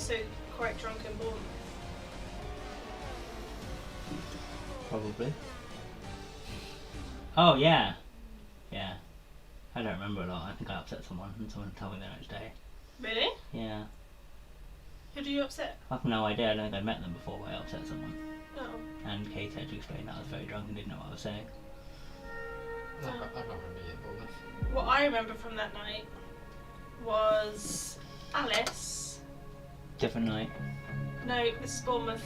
also quite drunk in Bournemouth? Probably. Oh yeah. Yeah. I don't remember a lot. I think I upset someone and someone told me the next day. Really? Yeah. Who do you upset? I have no idea. I don't think I'd met them before, but I upset someone. Oh. And Kate had to explain that I was very drunk and didn't know what I was saying. I can't remember you in Bournemouth. What I remember from that night was Alice. Different night. No, this is Bournemouth.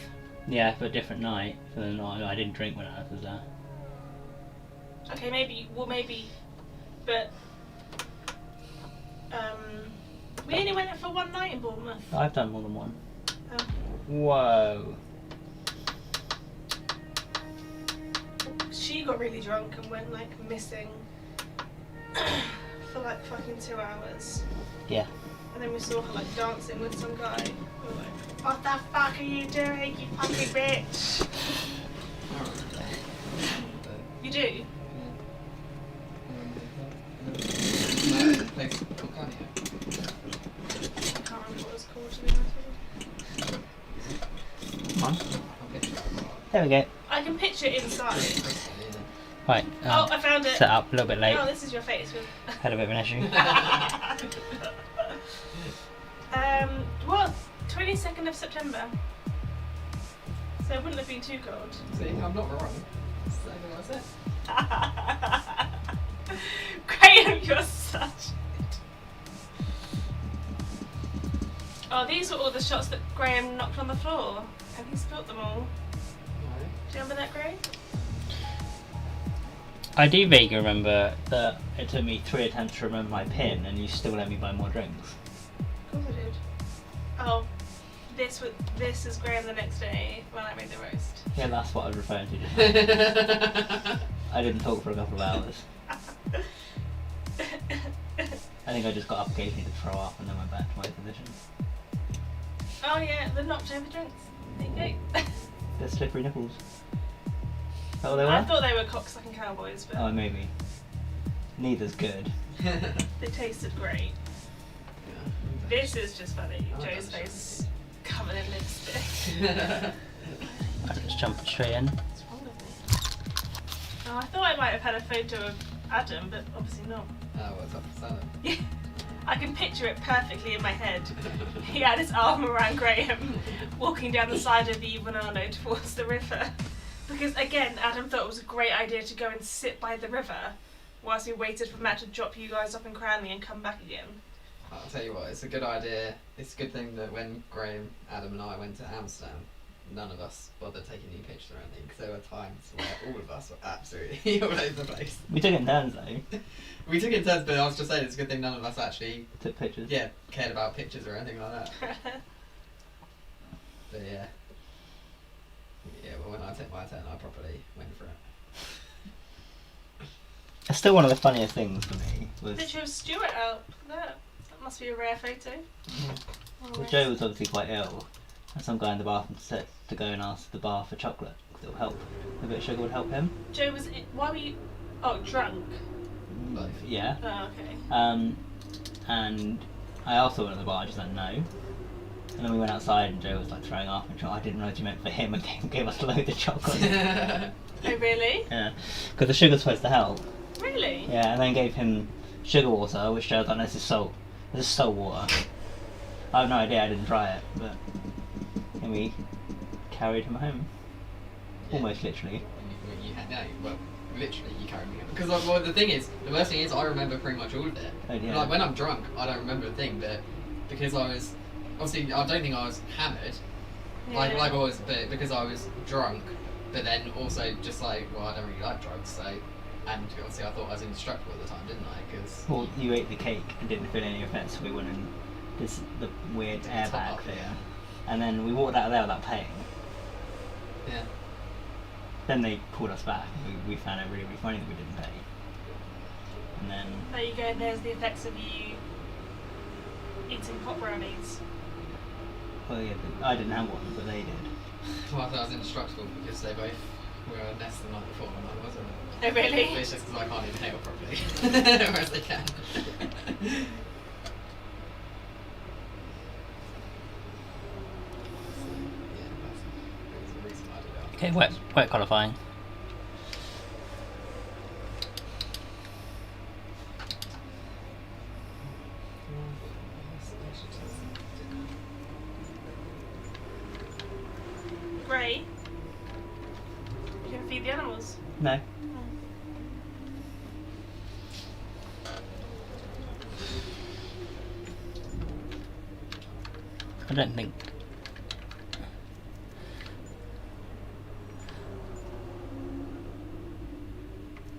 Yeah, but different night. For the night I didn't drink when Alice was there. Okay, maybe, but we only went for one night in Bournemouth. I've done more than one. Oh. Whoa. She got really drunk and went like missing for like fucking 2 hours. Yeah. And then we saw her like dancing with some guy. We were like, what the fuck are you doing, you fucking bitch? I don't remember that. You do? No, the place called Carnio. I can't remember what it was called, to be honest with you. Come on. I'll get you that. There we go. I can picture it inside. Right. Oh, I found it. Set up a little bit late. Oh, this is your face. Had a bit of an issue. What? 22nd of September. So it wouldn't have been too cold. See, I'm not wrong. So that's it. Graham, you're such. Oh, these were all the shots that Graham knocked on the floor, and he spilt them all. Do you remember that, Graham? I do vaguely remember that it took me 3 attempts to remember my PIN and you still let me buy more drinks. Of course I did. Oh, this is Graham the next day when I made the roast. Yeah, that's what I was referring to. I didn't talk for a couple of hours. I think I just got up occasionally to throw up and then went back to my position. Oh yeah, the knocked over drinks. There you go. They're slippery nipples. Is that what they were? I thought they were cocksucking cowboys, but Oh, maybe. Neither's good. they tasted great. This is just funny. Joe's face covered in lipstick. I just jumped straight in. What's wrong with me? Oh, I thought I might have had a photo of Adam, but obviously not. Oh, what's up with Salad? I can picture it perfectly in my head. He had his arm around Graham, walking down the side of the Ubanano towards the river. Because again, Adam thought it was a great idea to go and sit by the river whilst we waited for Matt to drop you guys up in Cranley and come back again. I'll tell you what, it's a good idea. It's a good thing that when Graham, Adam and I went to Amsterdam, none of us bothered taking any pictures or anything, because there were times where all of us were absolutely all over the place. We took it in turns though. We took it in turns, but I was just saying it's a good thing none of us actually Took pictures. cared about pictures or anything like that. But yeah. Yeah, well when I took my turn I properly went for it. It's still one of the funniest things for me was Picture of Stuart out there. That must be a rare photo. well, Joe was obviously quite ill, and some guy in the bathroom said to go and ask the bar for chocolate because it'll help. A bit of sugar would help him. Joe was. Why were you? Oh, drunk. Both. Yeah. Oh, okay. And I also went to the bar, just like no. And then we went outside and Joe was like throwing up and I didn't know what you meant for him and gave us a load of chocolate. Oh, really? Yeah, because the sugar's supposed to help. Really? Yeah, and then gave him sugar water, which Joe was like, no, this is salt. This is salt water. I have no idea, I didn't try it, but then we carried him home. Yeah. Almost literally. You had, no, well, literally you carried me home. Because like, well, the worst thing is I remember pretty much all of it. Oh, yeah. Like when I'm drunk, I don't remember a thing, but because I was, obviously I don't think I was hammered, like I was, but because I was drunk, but then also just like, well, I don't really like drugs, so, and obviously I thought I was indestructible at the time, didn't I? Because Well, you ate the cake and didn't feel any effects, so we went in the weird Top airbag up, thing. yeah. And then we walked out of there without paying. yeah. Then they pulled us back. We found it really, really funny that we didn't pay. And then, There you go. There's the effects of you eating pot brownies. well, yeah, I didn't have one, but they did. Well, I thought I was indestructible because they both were less than the night before and I wasn't. Oh, really? But it's just because I can't inhale properly, whereas they can. Okay, wet qualifying. Gray. You can feed the animals. No. I don't think.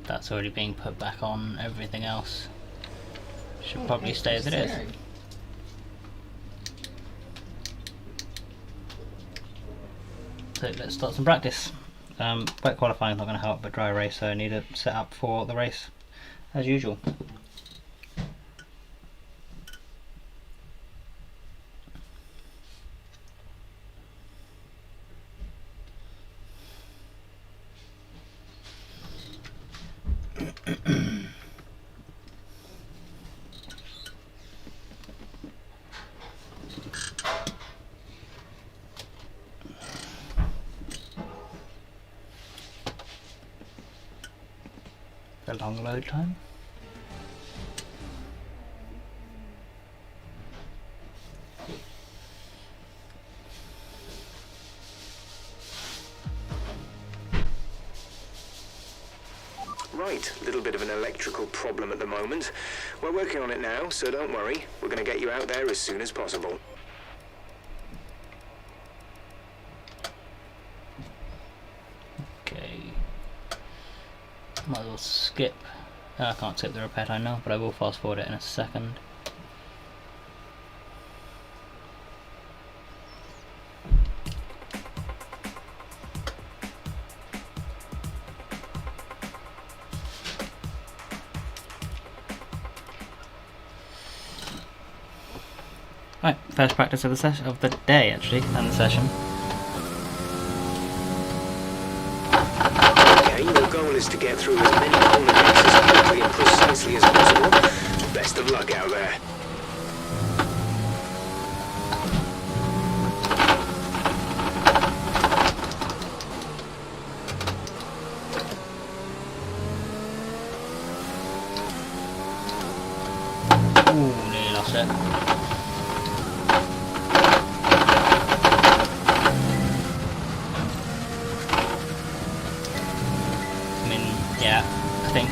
That's already being put back on. Everything else should probably stay as it is. So let's start some practice. Wet qualifying is not going to help, but dry race, so I need to set up for the race as usual. A long load time. Right, a little bit of an electrical problem at the moment. We're working on it now, so don't worry. We're going to get you out there as soon as possible. Okay. Might as well skip. I can't skip the repair time now, but I will fast forward it in a second. Right, first practice of the session of the day actually, and the session. Okay, your goal is to get through as many corner gates as quickly and precisely as possible. Best of luck out there. Ooh, nearly lost it. Yeah, I think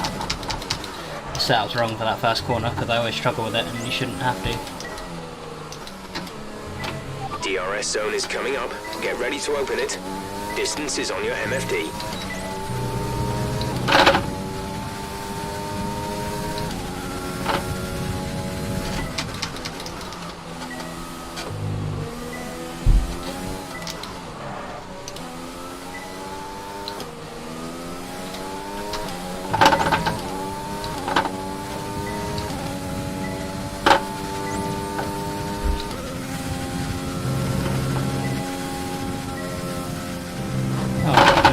the setup's wrong for that first corner because I always struggle with it and you shouldn't have to. DRS zone is coming up. Get ready to open it. Distance is on your MFD.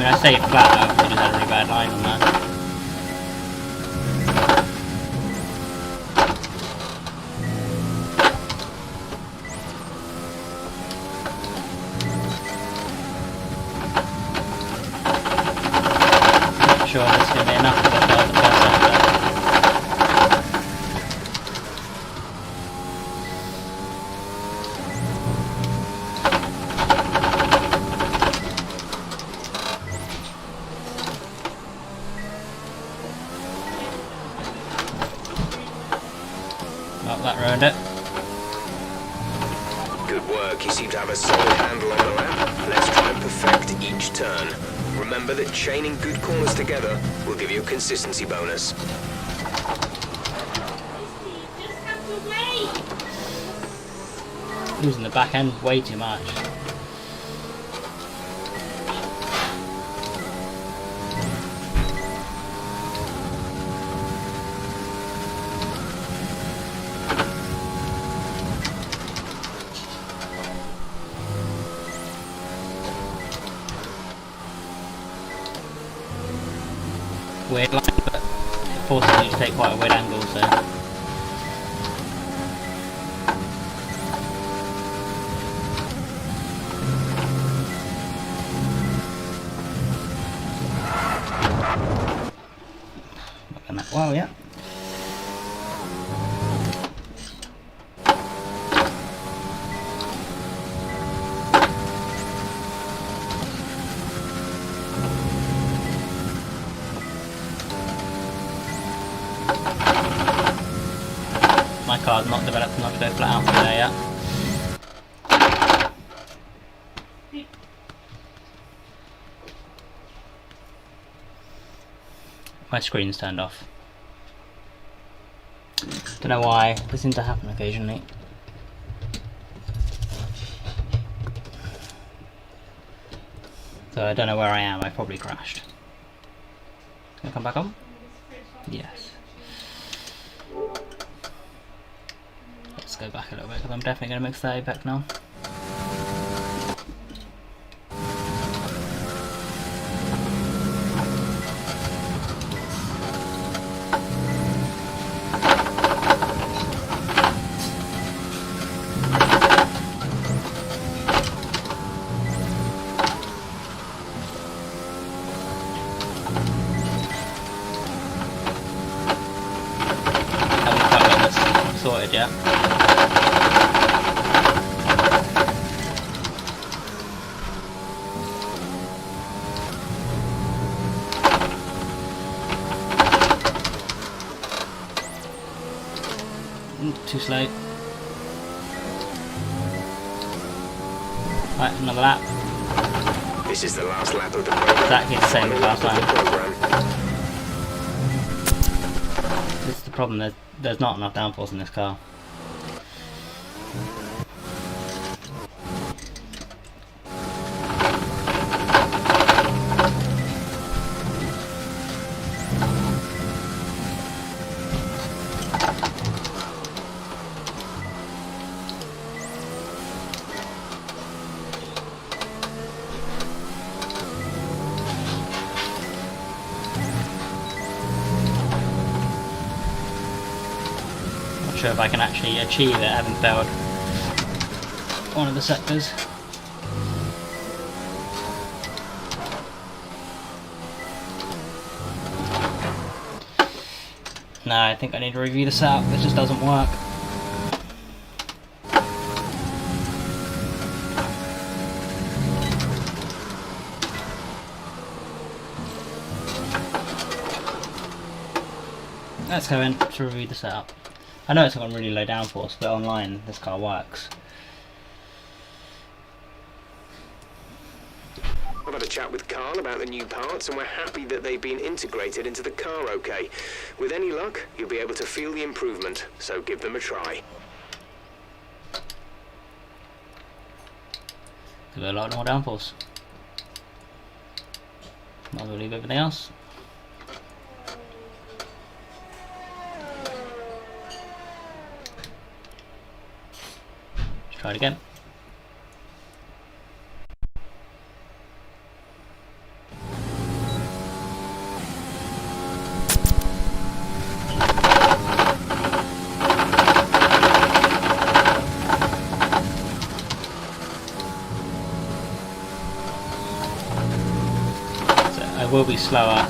I say flat, I obviously just had a really bad line on that. Not sure this is going to be enough for the first sector. Well, that ruined it. Good work. You seem to have a solid handle on the lap. Let's try and perfect each turn. Remember that chaining good corners together will give you a consistency bonus. Losing the back end way too much. Weird line, but it forces you to take quite a weird angle, so. Well, yeah. My car's not developed enough to go flat out from there yet. My screen's turned off. Don't know why, this seems to happen occasionally. So I don't know where I am, I probably crashed. Can I come back on? Yes. Let's go back a little bit because I'm definitely going to mix the Apex now. Haven't quite got this sorted yet. Too slow. Right, another lap. This is the last lap of the program. Exactly the same as last Final lap time. of the program. This is the problem, there's not enough downforce in this car. Not sure if I can actually achieve it, having failed one of the sectors. No, I think I need to review the setup, it just doesn't work. Let's go in to review the setup. I know it's got really low downforce, but online this car works. I've had a chat with Carl about the new parts and we're happy that they've been integrated into the car okay. With any luck, you'll be able to feel the improvement, so give them a try. Give it a lot more downforce. Might as well leave everything else. Let's try it again. I will be slower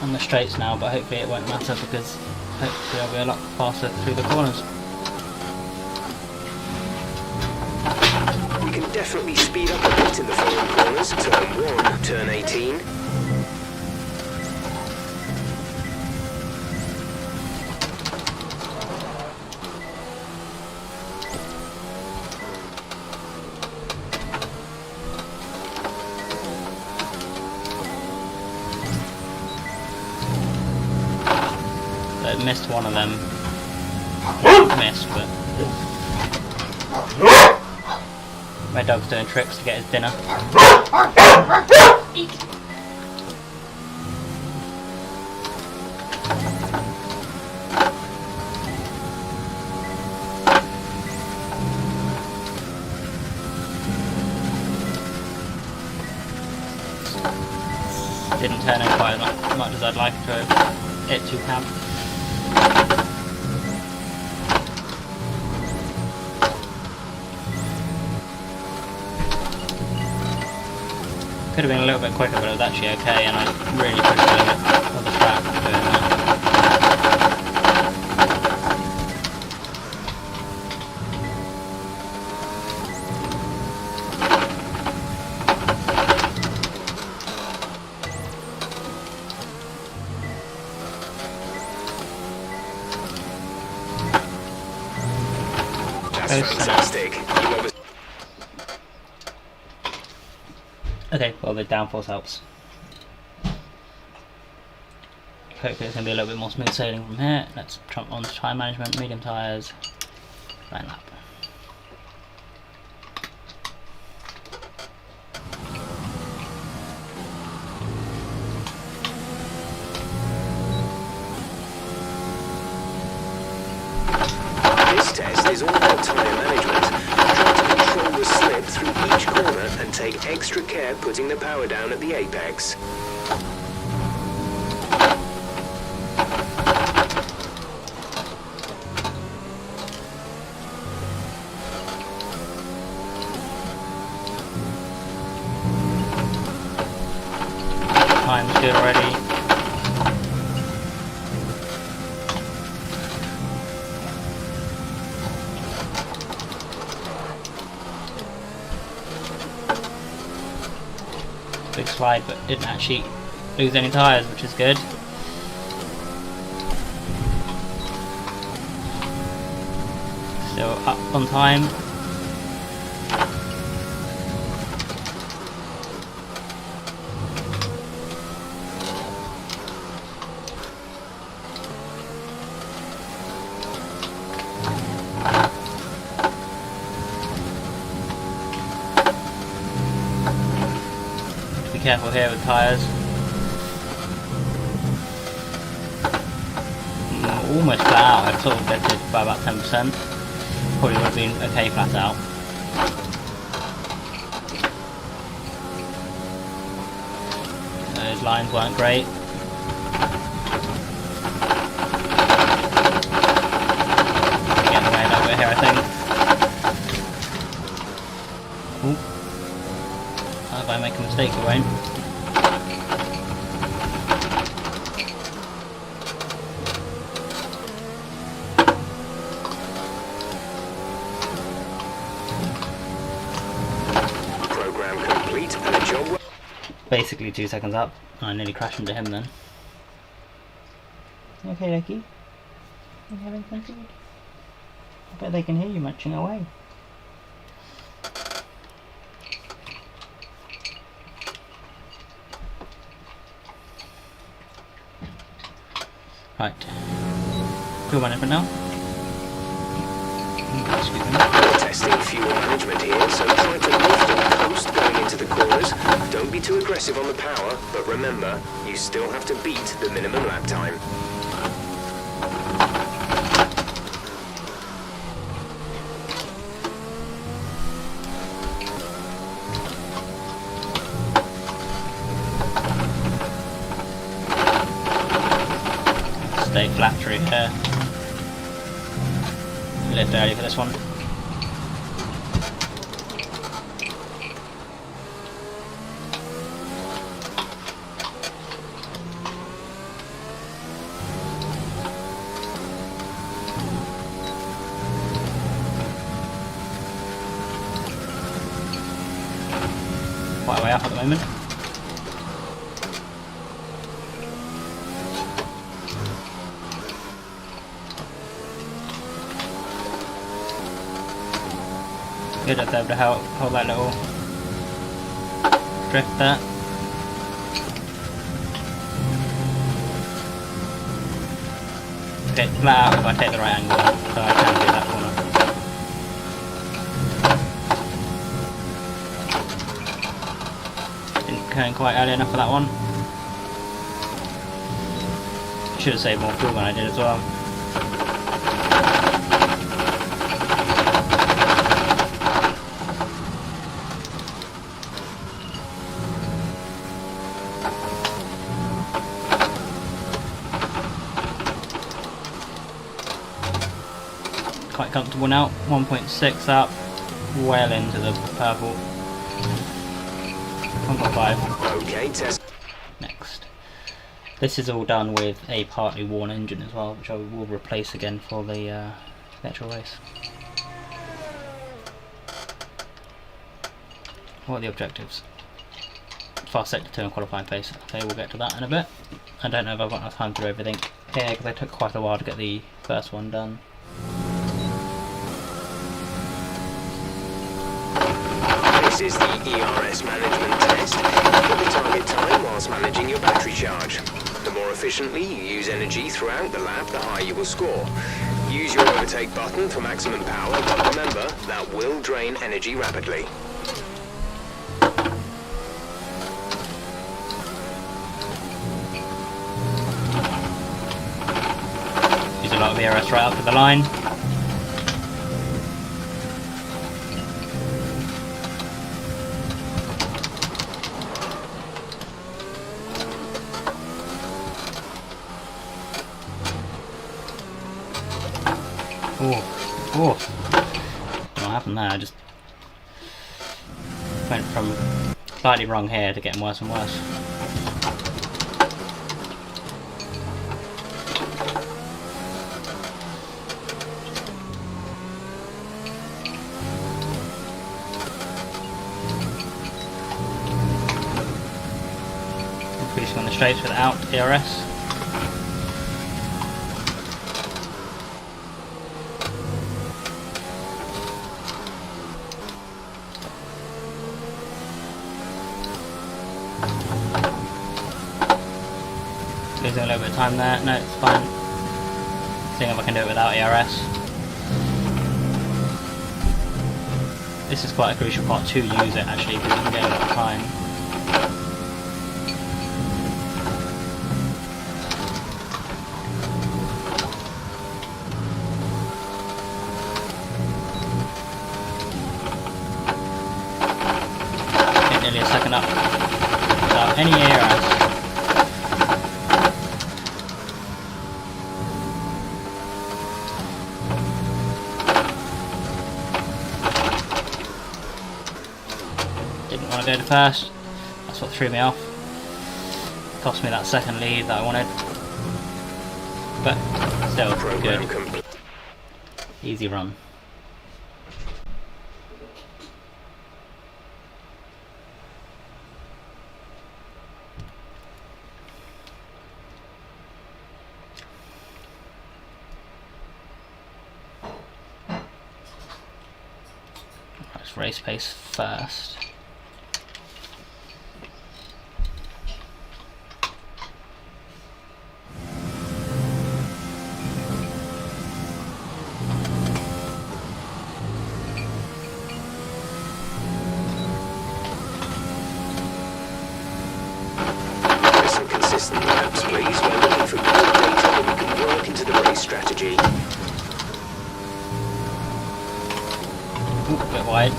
on the straights now, but hopefully it won't matter because hopefully I'll be a lot faster through the corners. You can definitely speed up a bit in the following corners. Turn 1, turn 18. I missed one of them. Missed, but my dog's doing tricks to get his dinner. Eek. Didn't turn in quite as much as I'd like it to have. Could have been a little bit quicker, but it was actually okay, and I really pushed the limit of the track, so fantastic. You obviously Okay, well the downforce helps. Hopefully it's going to be a little bit more smooth sailing from here. Let's jump on to tyre management, medium tyres, line lap. This test is all about tyre management. Try to control the slip through each corner and take extra care putting the power down at the apex. Time's good already. Big slide, but didn't actually lose any tyres, which is good. Still up on time. Be careful here with tyres. Almost flat out. I've sort of lifted by about 10%. Probably would have been okay flat out. Those lines weren't great. Getting away a little bit here, I think. Ooh. If I make a mistake, I won't. Program complete and a job well. Basically 2 seconds up. I nearly crashed into him then. Okay, Lucky. You having fun, dude? I bet they can hear you munching away. Right. Fuel management now. Excuse me. We're testing fuel management here, so try to lift and coast going into the corners. Don't be too aggressive on the power, but remember, you still have to beat the minimum lap time. Stay flat through here. Lift early for this one. Quite a way up at the moment. Good up there to hold that little drift there. Okay, flat out if I take the right angle, so I can do that corner. Didn't turn quite early enough for that one. Should have saved more fuel than I did as well. Quite comfortable now, 1.6 up, well into the purple. 1.5. Okay, test. Next. This is all done with a partly worn engine as well, which I will replace again for the actual race. What are the objectives? Fast sector 2 and qualifying pace. Okay, we'll get to that in a bit. I don't know if I've got enough time to do everything here because I took quite a while to get the first one done. This is the ERS management test. Hit the target time whilst managing your battery charge. The more efficiently you use energy throughout the lap, the higher you will score. Use your overtake button for maximum power, but remember, that will drain energy rapidly. Use a lot of ERS right up to the line. Oh, what happened there? I just went from slightly wrong here to getting worse and worse. Increasing on the straights without ERS. Losing a little bit of time there. No, it's fine. Seeing if I can do it without ERS. This is quite a crucial part to use it actually, because you can get a lot of time. Get nearly a second up without any ERS. Didn't want to go to first, that's what threw me off. Cost me that second lead that I wanted. But still good. Easy run. Let's race pace first. Some consistent laps, please. We're looking for good data that we can work into the race strategy. Ooh, a bit wide.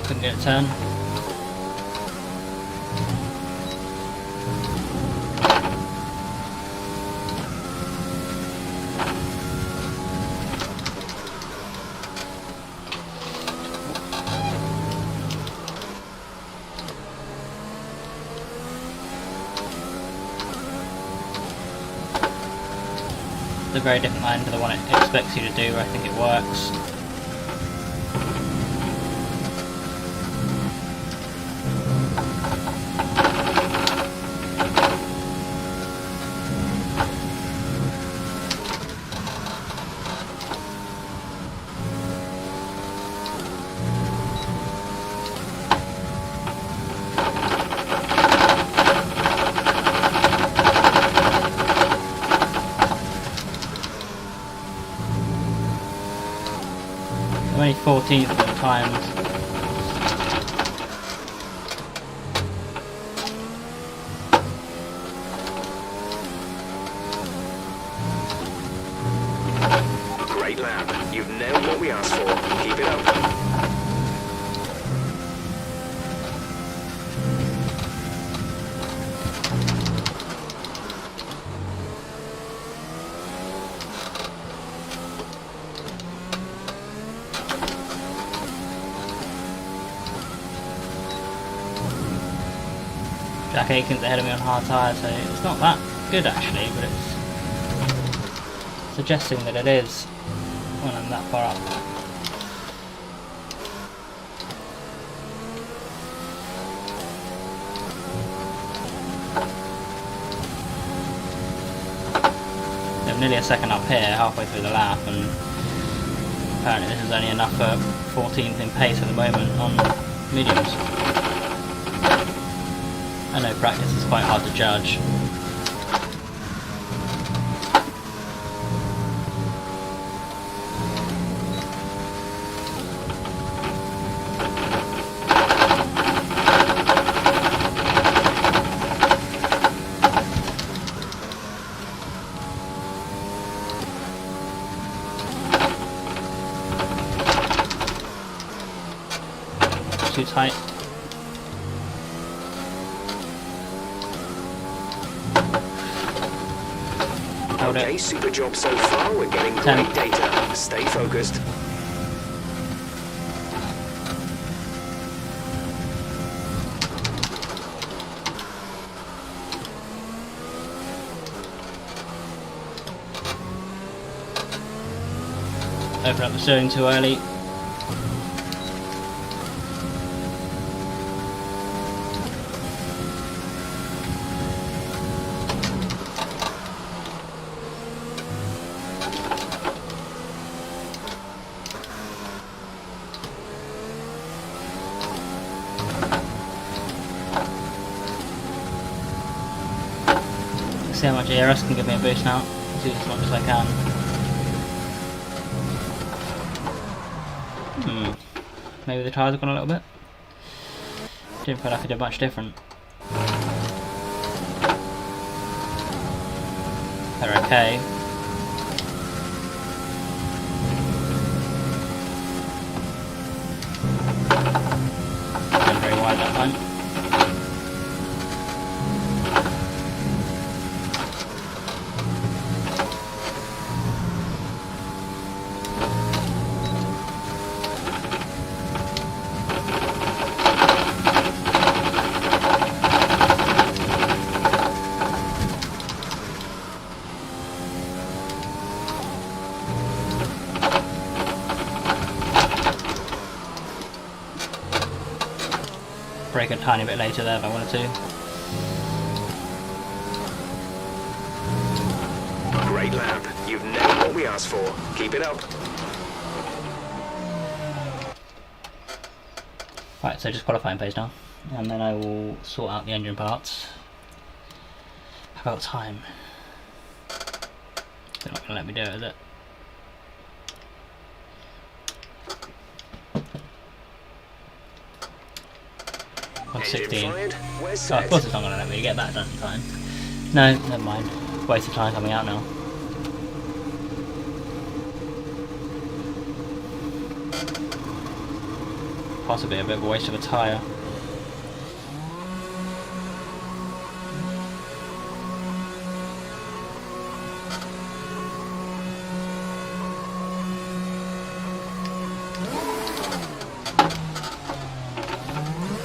Couldn't get a turn. It's a very different line to the one it expects you to do. I think it works. I'm only 14th of the times. Great lap. You've nailed what we asked for. Keep it up. Jack Aiken's ahead of me on hard tyres, so it's not that good actually, but it's suggesting that it is when I'm that far up. I'm nearly a second up here, halfway through the lap, and apparently this is only enough for 14th in pace at the moment on mediums. I know practice is quite hard to judge. Too tight. Okay, super job so far. We're getting 10. great data. Stay focused. Open up the steering too early. See how much ERS can give me a boost now. Do as much as I can. Maybe the tyres have gone a little bit. Didn't feel like I did much different. They're okay. Went very wide that time. Brake a tiny bit later there if I wanted to. Great lap. You've nailed what we asked for. Keep it up. Right, so just qualifying pace now, and then I will sort out the engine parts. How about time? They're not going to let me do it, is it? Engine 16. fired. We're Oh, set. of course it's not going to let me get that done in time. No, never mind. Waste of time coming out now. Possibly a bit of a waste of a tyre.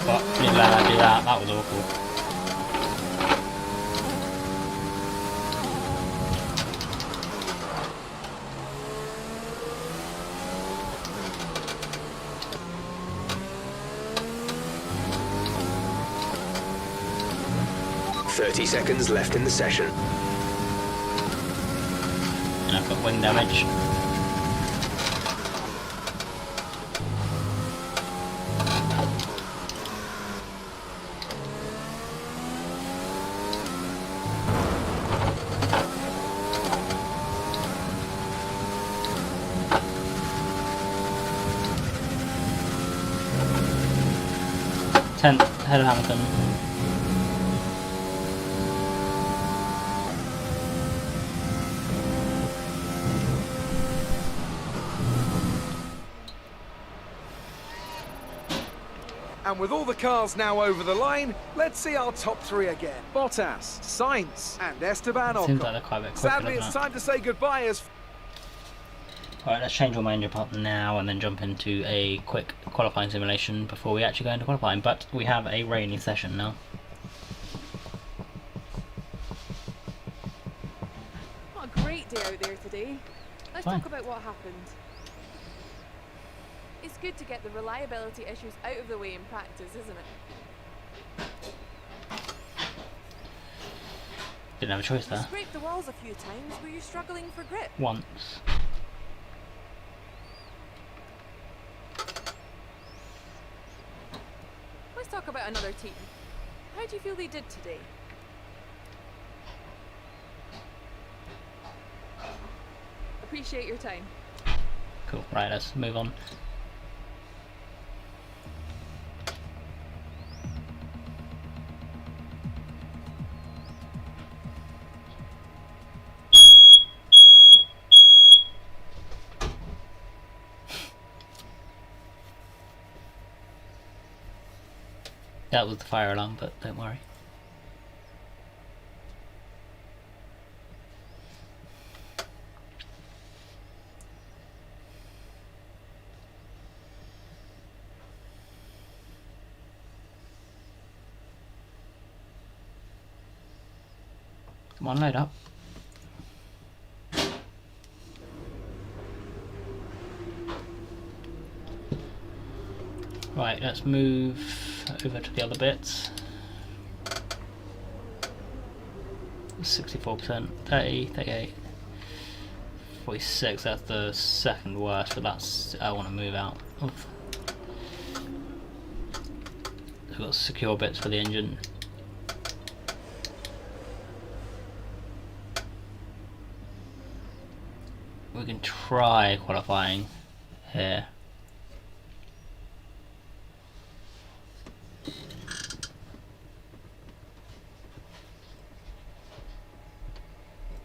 But didn't let that do that, that was awful. "30 seconds left in the session. And I've got wing damage. Tenth, ahead of Hamilton. And with all the cars now over the line, let's see our top three again. Bottas, Sainz, and Esteban Seems Ocon. like they're quite a bit quicker, Sadly, doesn't it's it? time to say goodbye as... Alright, let's change all my engine parts now and then jump into a quick qualifying simulation before we actually go into qualifying. But we have a rainy session now. today. Let's Fine. talk about what happened. It's good to get the reliability issues out of the way in practice, isn't it? Didn't have a choice You there. scraped the walls a few times. Were you struggling for grip? Once. Let's talk about another team. How do you feel they did today? Appreciate your time. Cool. Right, let's move on. That was the fire alarm, but don't worry. Come on, load up. Right, let's move over to the other bits. 64%, 30, 38, 46, that's the second worst, but that's, I want to move out of. I've got secure bits for the engine. We can try qualifying here.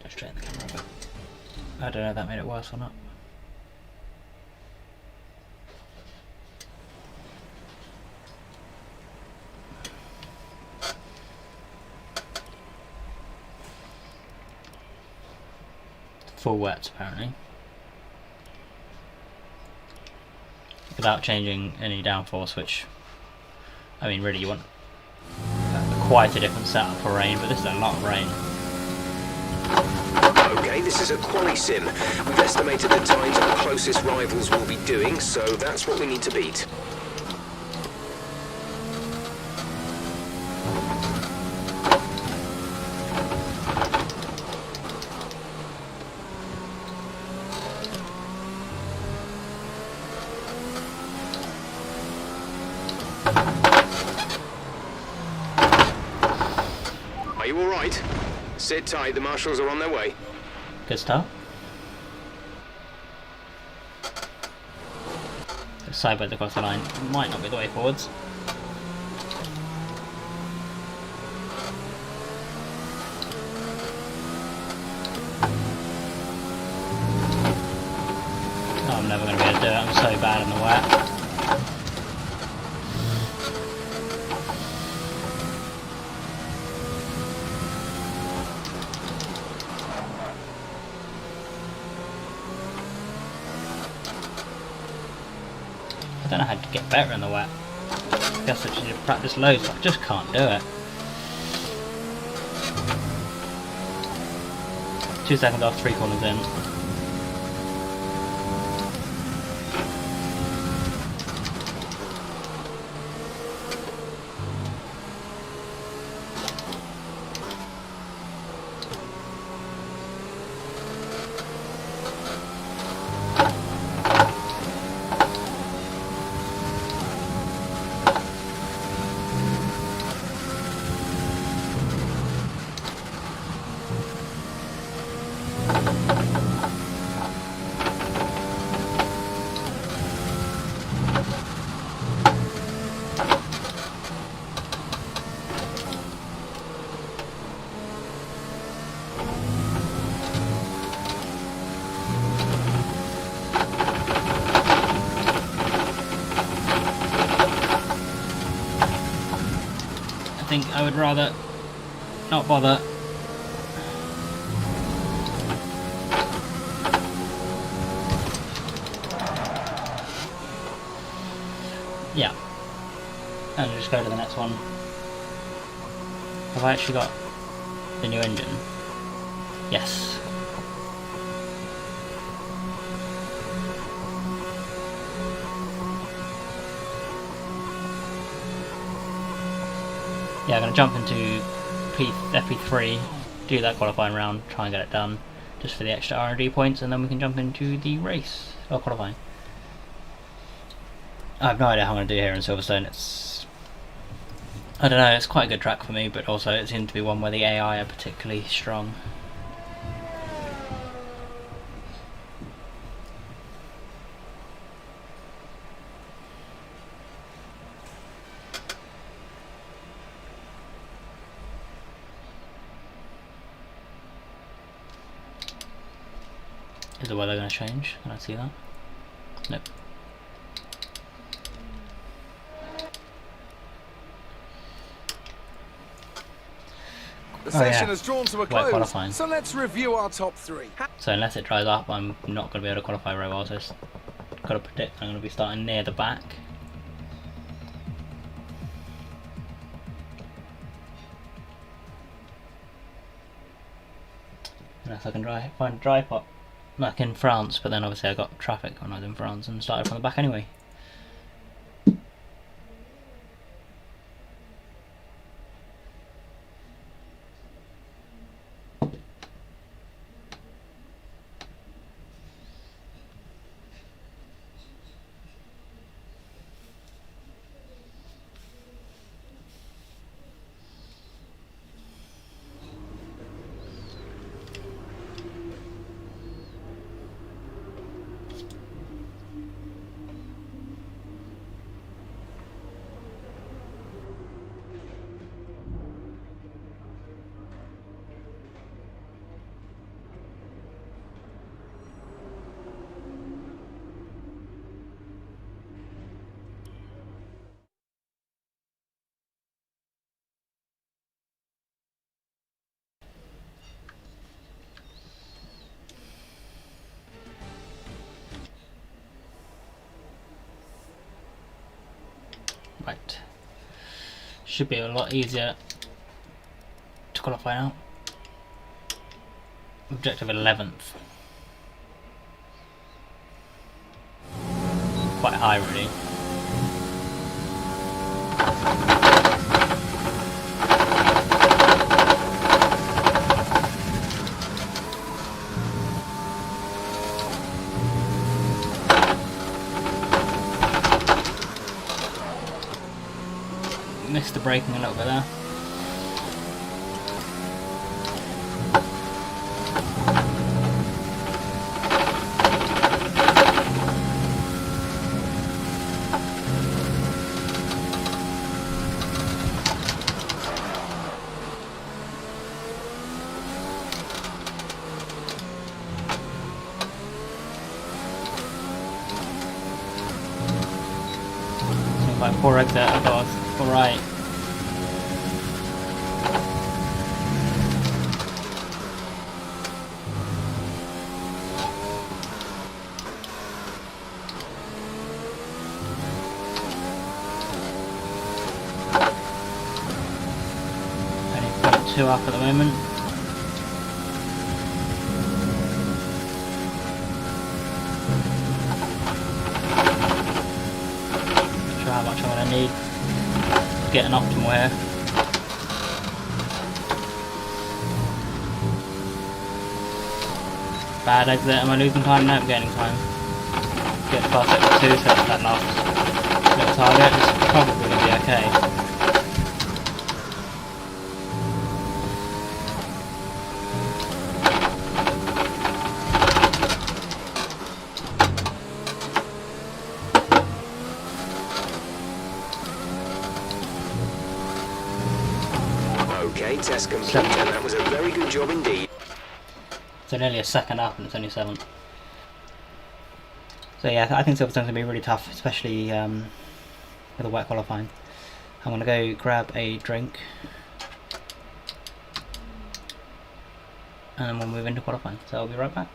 Just straighten the camera a bit. I don't know if that made it worse or not. Full wets apparently. Without changing any downforce, which, I mean really you want quite a different setup for rain, but this is a lot of rain. Okay, this is a quali sim. We've estimated the times our closest rivals will be doing, so that's what we need to beat. Are you alright? Sit tight, the marshals are on their way. Good start. Sideways across the line might not be the way forwards. Oh, I'm never going to be able to do it, I'm so bad in the wet. I don't know how to get better in the wet. I guess I should practice loads, but I just can't do it. 2 seconds off, 3 corners in. I think I would rather not bother. Yeah, and just go to the next one. Have I actually got the new engine? Yes. yeah, I'm going to jump into FP3, do that qualifying round, try and get it done, just for the extra R&D points, and then we can jump into the race, or qualifying. I have no idea how I'm going to do here in Silverstone. I don't know, it's quite a good track for me, but also it seems to be one where the AI are particularly strong. Is the weather going to change? Can I see that? Nope. The session has drawn to a close, qualifying. so let's review our top 3. So unless it dries up, I'm not going to be able to qualify very well, so I've got to predict I'm going to be starting near the back. Unless I can find a dry pot, like in France, but then obviously I got traffic when I was in France and started from the back anyway. Right. Should be a lot easier to qualify now. Objective 11th. Quite high really. Missed the braking a little bit there. Seems like poor exit, I thought I was alright. Only 0.2 up at the moment. Not sure how much I'm going to need to get an optimal here. Bad exit, am I losing time? No, I'm gaining time. Get past it 2, so that last little target is probably going to be okay. Okay, test complete, and that was a very good job indeed. So nearly a second up and it's only 7th. So yeah, I think Silverstone's going to be really tough, especially with the wet qualifying. I'm going to go grab a drink and then we'll move into qualifying. So I'll be right back.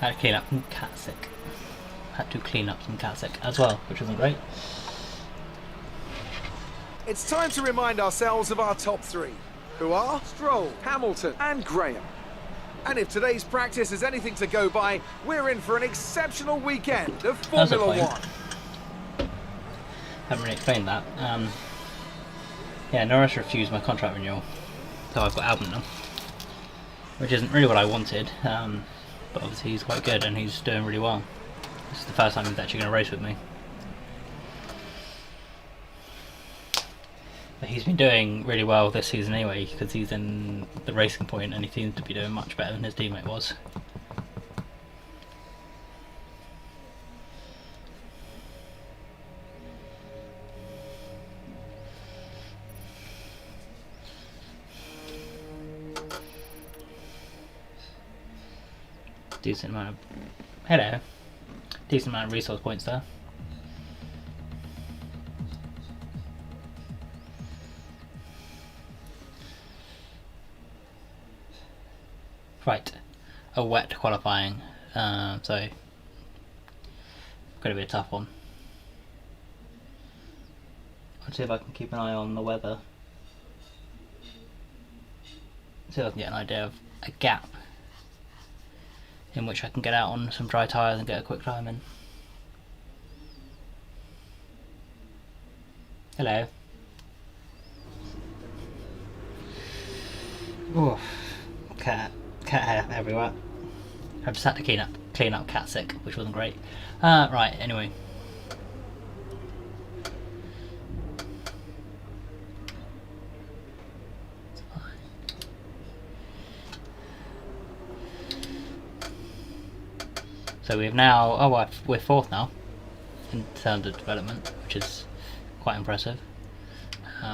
Had to clean up some cat sick. Had to clean up some cat sick as well, which wasn't great. It's time to remind ourselves of our top 3, who are Stroll, Hamilton and Graham. And if today's practice is anything to go by, we're in for an exceptional weekend of Formula One. Haven't really explained that. Yeah, Norris refused my contract renewal, so I've got Albon now, which isn't really what I wanted, but obviously he's quite good and he's doing really well. This is the first time he's actually going to race with me. But he's been doing really well this season anyway, because he's in the Racing Point and he seems to be doing much better than his teammate was. Decent amount of resource points there. Right, a wet qualifying, so gonna be a tough one. I'll see if I can keep an eye on the weather. See if I can get an idea of a gap in which I can get out on some dry tyres and get a quick time in. Hello. Oof. Cat hair everywhere. I've just had to clean up cat sick, which wasn't great. Right, anyway. So we've now, we're 4th now in terms of development, which is quite impressive.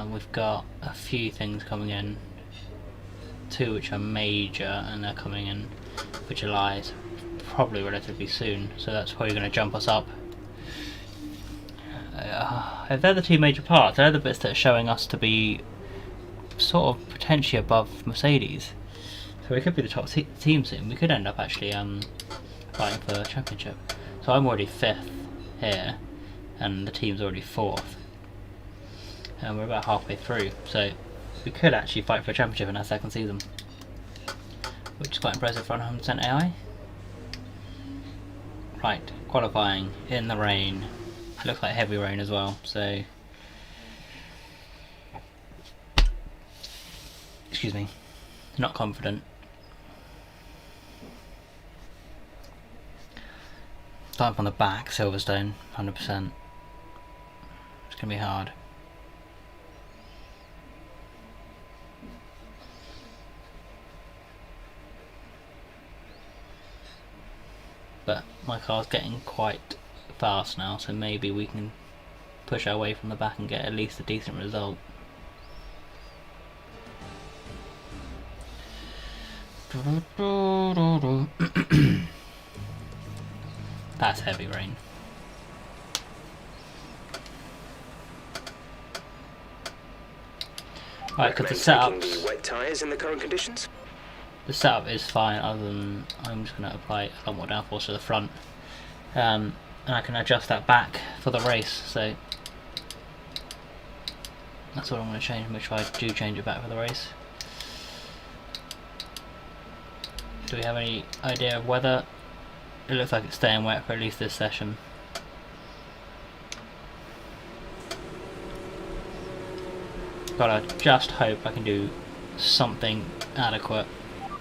We've got a few things coming in, 2 which are major, and they're coming in for July, so probably relatively soon, so that's probably going to jump us up. If they're the 2 major parts, they're the bits that are showing us to be sort of potentially above Mercedes. So we could be the top team soon. We could end up actually fighting for a championship. So I'm already 5th here, and the team's already 4th, and we're about halfway through, so we could actually fight for a championship in our 2nd season, which is quite impressive for 100% AI. Right, qualifying in the rain. It looks like heavy rain as well, so excuse me, not confident. Starting from the back, Silverstone, 100%. It's going to be hard. But my car's getting quite fast now, so maybe we can push our way from the back and get at least a decent result. That's heavy rain. Right, because the setup. The wet tyres in the current conditions. The setup is fine, other than I'm just going to apply a lot more downforce to the front, and I can adjust that back for the race. So that's what I'm going to change. Make sure I do change it back for the race. Do we have any idea of weather? It looks like it's staying wet for at least this session. Gotta just hope I can do something adequate.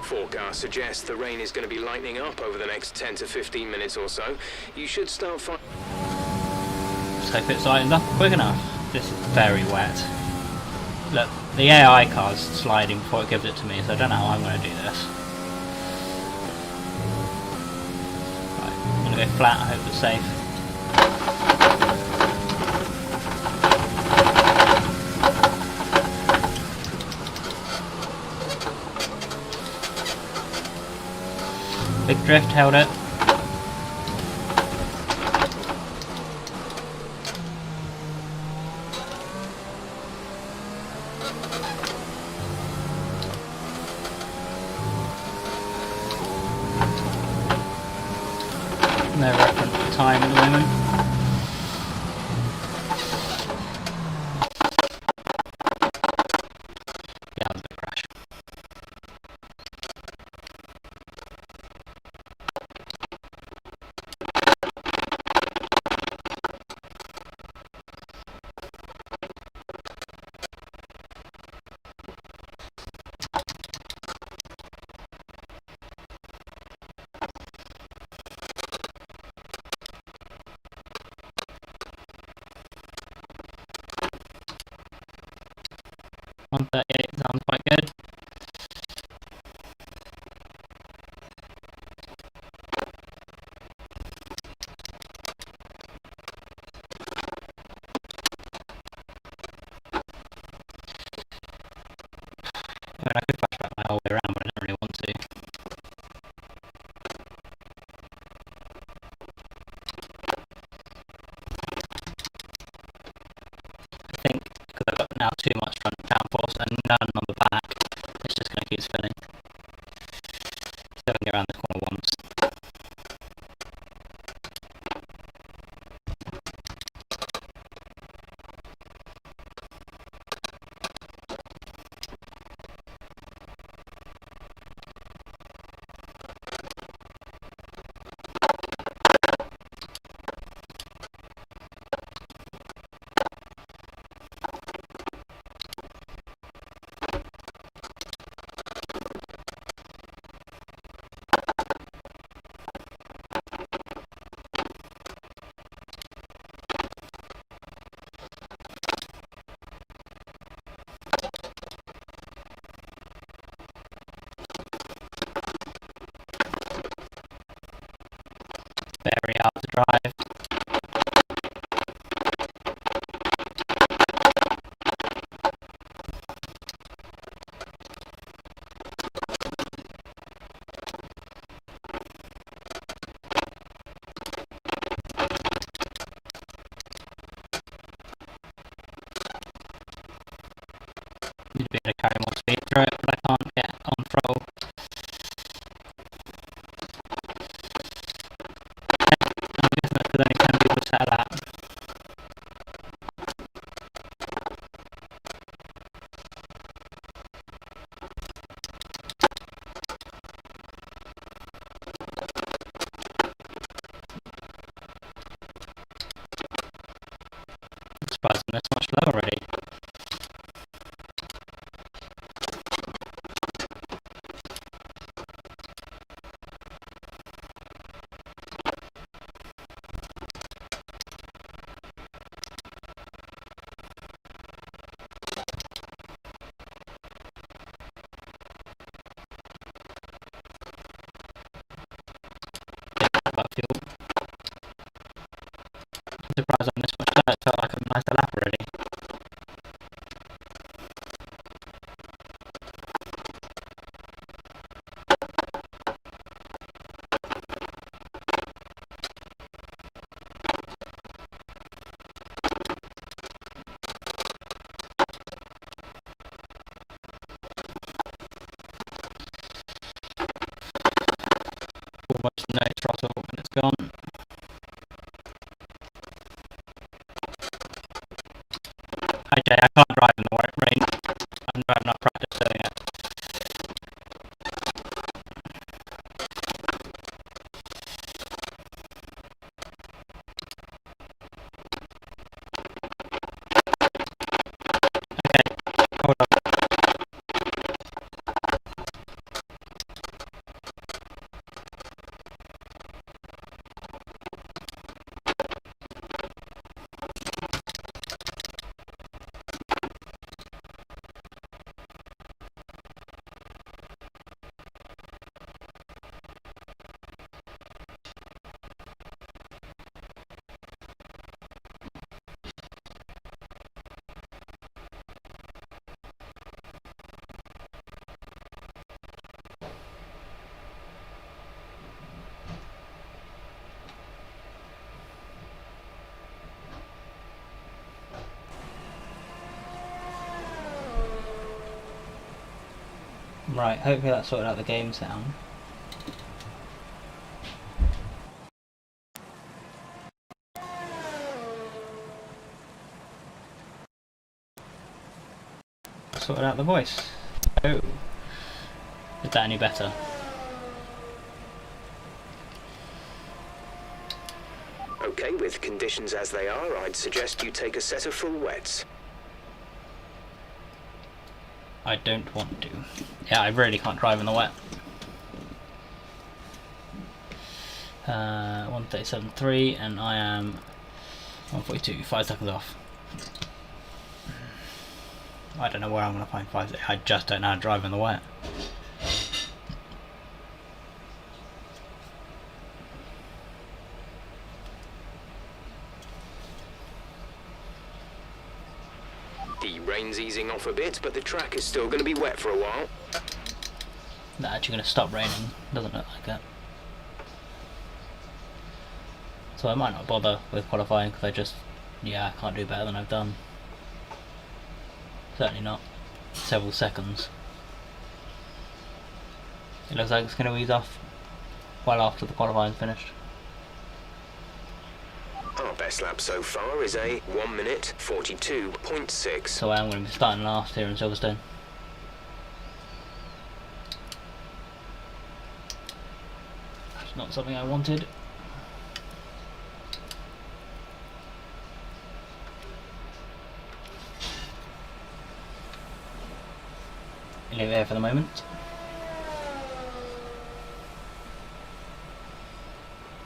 Forecast suggests the rain is going to be lightening up over the next 10 to 15 minutes or so. You should start Just hope it lightens up quick enough. This is very wet. Look, the AI car's sliding before it gives it to me, so I don't know how I'm going to do this. I'm going to go flat, I hope it's safe. Big drift, held it. at the moment. Yeah, that was a bit crash. $138 sounds quite good. I mean, I could flashback my whole way around, but I don't really want to. I think because I've got now too much front downforce and none on the back, it's just going to keep spinning. So I can get around this corner once. Very hard to drive. Need to be able to carry more speed through it, but I can't get on throttle. I'm guessing that's because only 10 people set a lap. I'm surprised I'm this much lower already. About fuel. I'm surprised I'm this much lower. It felt like I've knifed the lap already. Almost no throttle when it's gone. Okay, I can't drive in the white rain. I don't have enough practice doing it. Okay, hold on. Right, hopefully that sorted out the game sound. sorted out the voice. Oh. Is that any better? Okay, with conditions as they are, I'd suggest you take a set of full wets. I don't want to. Yeah, I really can't drive in the wet. 137.3 and I am 142, 5 seconds off. I don't know where I'm going to find 5 seconds. I just don't know how to drive in the wet. The rain's easing off a bit, but the track is still going to be wet for a while. That's actually going to stop raining. Doesn't look like it. So I might not bother with qualifying because I just, yeah, I can't do better than I've done. Certainly not several seconds. It looks like it's going to ease off well after the qualifying's finished. Our best lap so far is a 1 minute 42.6. So I am going to be starting last here in Silverstone. That's not something I wanted. Leave it here for the moment.